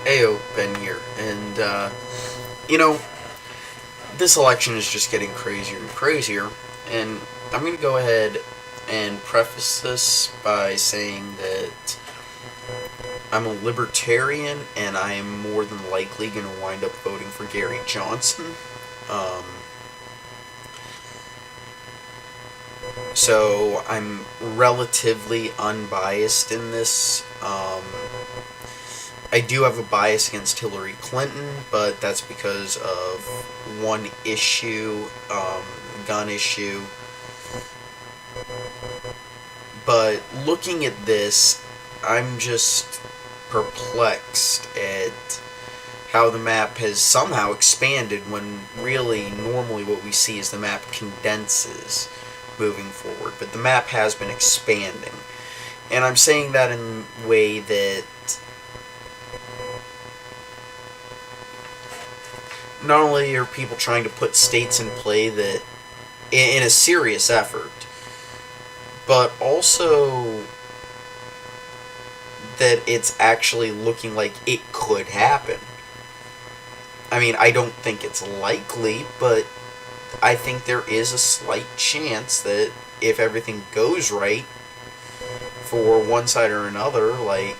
Ayo, Ben here. And, you know, this election is just getting crazier and crazier. And I'm going to go ahead and preface this by saying that I'm a libertarian and I am more than likely going to wind up voting for Gary Johnson. Um, so I'm relatively unbiased in this. I do have a bias against Hillary Clinton, but that's because of one issue, gun issue. But looking at this, I'm just perplexed at how the map has somehow expanded when really normally what we see is the map condenses moving forward. But the map has been expanding. And I'm saying that in a way that not only are people trying to put states in play that in a serious effort, but also that it's actually looking like it could happen. I mean, I don't think it's likely, but I think there is a slight chance that if everything goes right for one side or another, like,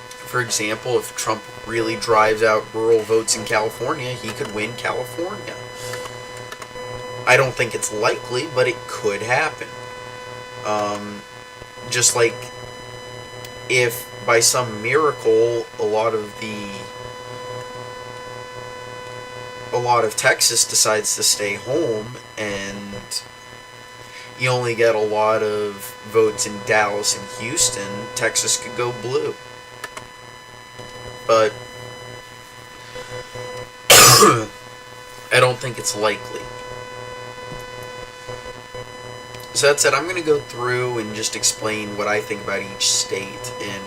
for example, if Trump really drives out rural votes in California, he could win California. I don't think it's likely, but it could happen. Just like if by some miracle a lot of Texas decides to stay home and you only get a lot of votes in Dallas and Houston, Texas could go blue. But I don't think it's likely. So that said, I'm going to go through and just explain what I think about each state and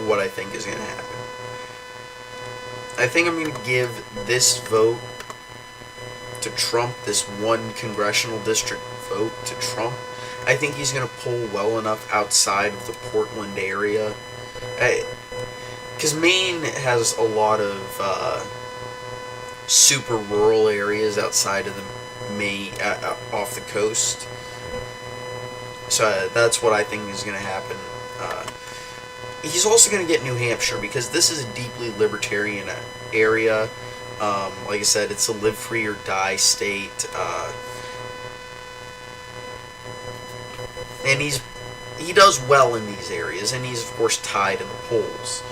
what I think is going to happen. I think I'm going to give this vote to Trump, this one congressional district vote to Trump. I think he's going to pull well enough outside of the Portland area. Because Maine has a lot of super rural areas outside of the Maine, off the coast. So that's what I think is going to happen. He's also going to get New Hampshire because this is a deeply libertarian area. Like I said, it's a live free or die state. And he does well in these areas, and he's of course tied in the polls.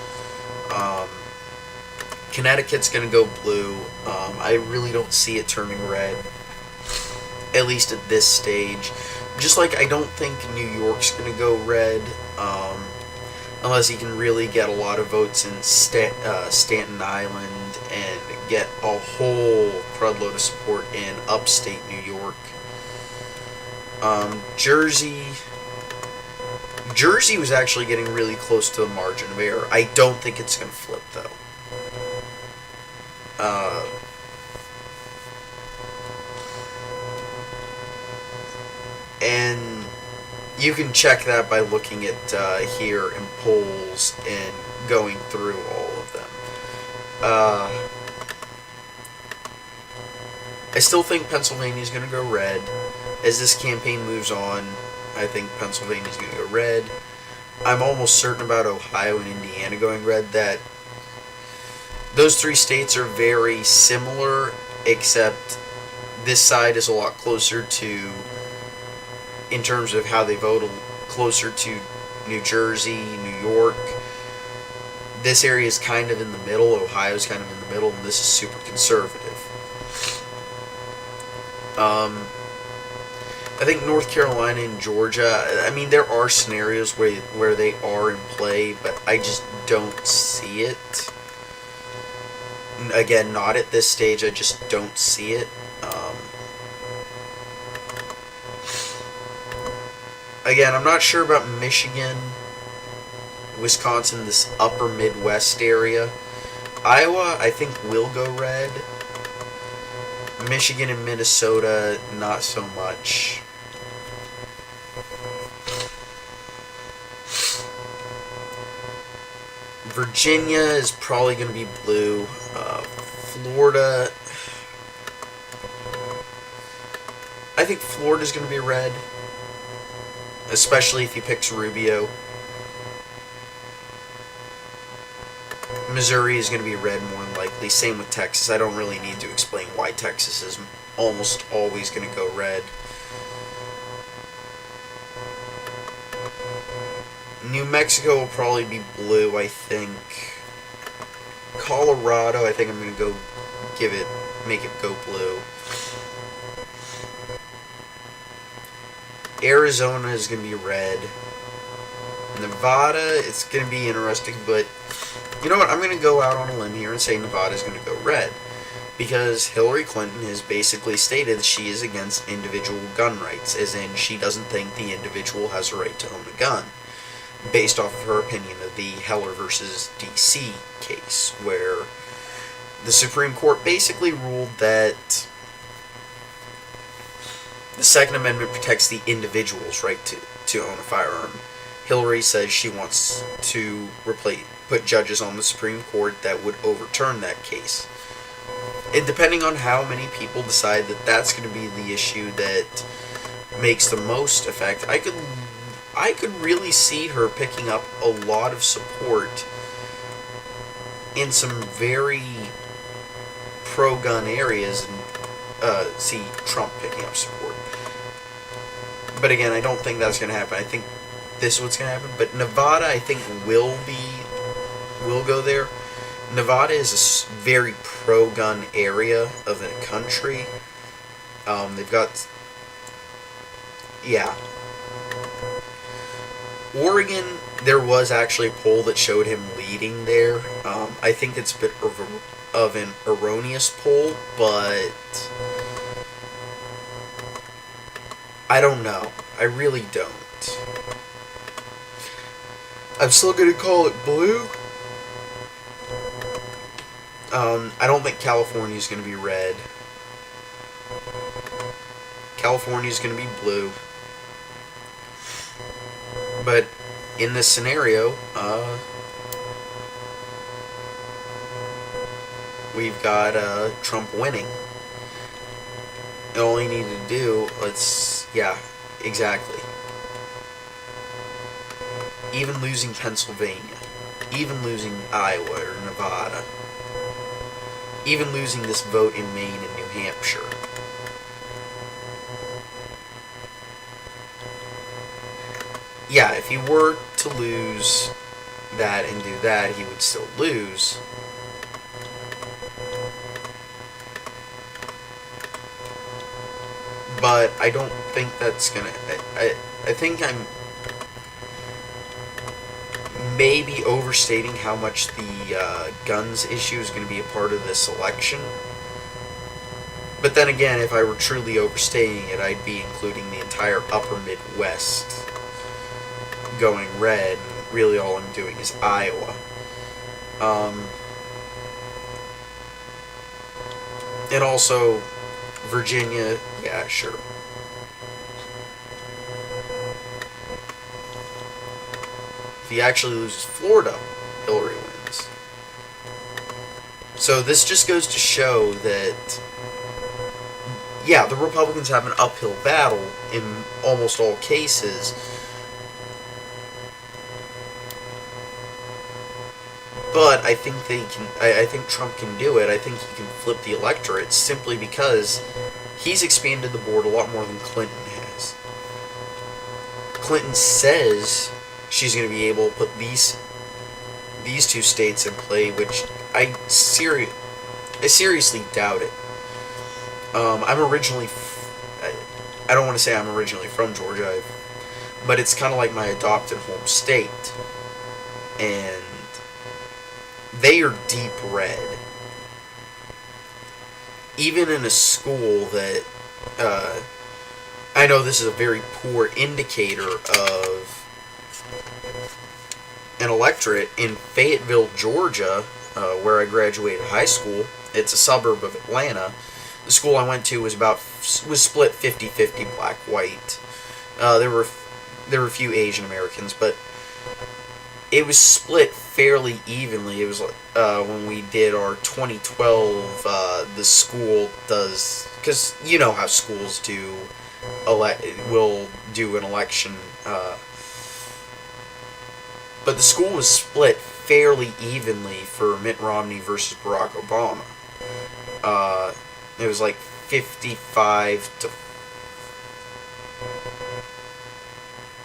Connecticut's going to go blue. I really don't see it turning red, at least at this stage. Just like I don't think New York's going to go red, unless he can really get a lot of votes in Staten Island and get a whole crudload of support in upstate New York. Jersey was actually getting really close to the margin of error. I don't think it's going to flip, though. And you can check that by looking at here in polls and going through all of them. I still think Pennsylvania's going to go red. As this campaign moves on, I think Pennsylvania's going to go red. I'm almost certain about Ohio and Indiana going red. That those three states are very similar, except this side is a lot closer to, in terms of how they vote, closer to New Jersey, New York. This area is kind of in the middle. Ohio's kind of in the middle, and this is super conservative. I think North Carolina and Georgia, I mean, there are scenarios where they are in play, but I just don't see it. Again, not at this stage, I just don't see it. Again, I'm not sure about Michigan, Wisconsin, this upper Midwest area. Iowa, I think, will go red. Michigan and Minnesota, not so much. Virginia is probably going to be blue. Florida, I think Florida's going to be red, especially if he picks Rubio. Missouri is going to be red more than likely. Same with Texas. I don't really need to explain why Texas is almost always going to go red. New Mexico will probably be blue, I think. Colorado, I think I'm going to go make it go blue. Arizona is going to be red. Nevada, it's going to be interesting, but you know what? I'm going to go out on a limb here and say Nevada is going to go red. Because Hillary Clinton has basically stated that she is against individual gun rights, as in she doesn't think the individual has a right to own a gun, based off of her opinion of the Heller versus DC case, where the Supreme Court basically ruled that the Second Amendment protects the individual's right to own a firearm. Hillary says she wants to put judges on the Supreme Court that would overturn that case. And depending on how many people decide that that's going to be the issue that makes the most effect, I could really see her picking up a lot of support in some very pro-gun areas, and see Trump picking up support. But again, I don't think that's going to happen. I think this is what's going to happen. But Nevada, I think, will go there. Nevada is a very pro-gun area of the country. They've got, yeah. Oregon, there was actually a poll that showed him leading there. I think it's a bit of an erroneous poll, but I don't know. I really don't. I'm still going to call it blue. I don't think California is going to be red. California is going to be blue. But in this scenario, we've got Trump winning. And all you need to do, yeah, exactly. Even losing Pennsylvania, even losing Iowa or Nevada, even losing this vote in Maine and New Hampshire. Yeah, if he were to lose that and do that, he would still lose. But I don't think that's gonna... I think I'm maybe overstating how much the guns issue is going to be a part of this election. But then again, if I were truly overstating it, I'd be including the entire upper Midwest going red, and really all I'm doing is Iowa. And also Virginia, yeah, sure. If he actually loses Florida, Hillary wins. So this just goes to show that, yeah, the Republicans have an uphill battle in almost all cases. But I think I think Trump can do it. I think he can flip the electorate simply because he's expanded the board a lot more than Clinton has. Clinton says she's going to be able to put these two states in play, which I seriously doubt it. I'm originally... I don't want to say I'm originally from Georgia, but it's kind of like my adopted home state. And they are deep red. Even in a school that... I know this is a very poor indicator of an electorate. In Fayetteville, Georgia, where I graduated high school, it's a suburb of Atlanta. The school I went to was split 50-50 black-white. There were a few Asian Americans, but it was split fairly evenly. It was when we did our 2012. The school does, because you know how schools do. Will do an election. But the school was split fairly evenly for Mitt Romney versus Barack Obama. It was like 55 to.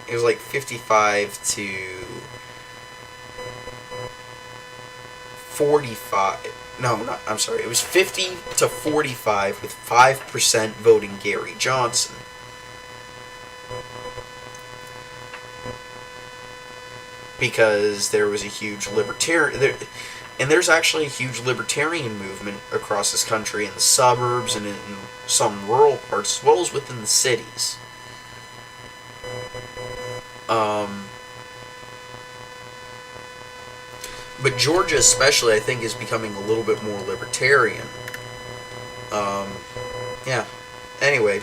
It was like 55 to 45. No, not, I'm sorry. It was 50 to 45 with 5% voting Gary Johnson. Because there was a huge libertarian. And there's actually a huge libertarian movement across this country in the suburbs and in some rural parts, as well as within the cities. But Georgia especially, I think, is becoming a little bit more libertarian. Yeah. Anyway,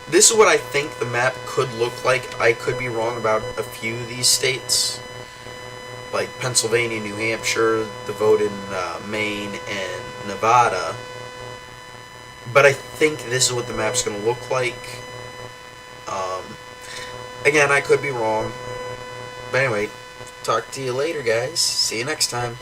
this is what I think the map could look like. I could be wrong about a few of these states. Like Pennsylvania, New Hampshire, the vote in Maine, and Nevada. But I think this is what the map's going to look like. Again, I could be wrong. But anyway, talk to you later, guys. See you next time.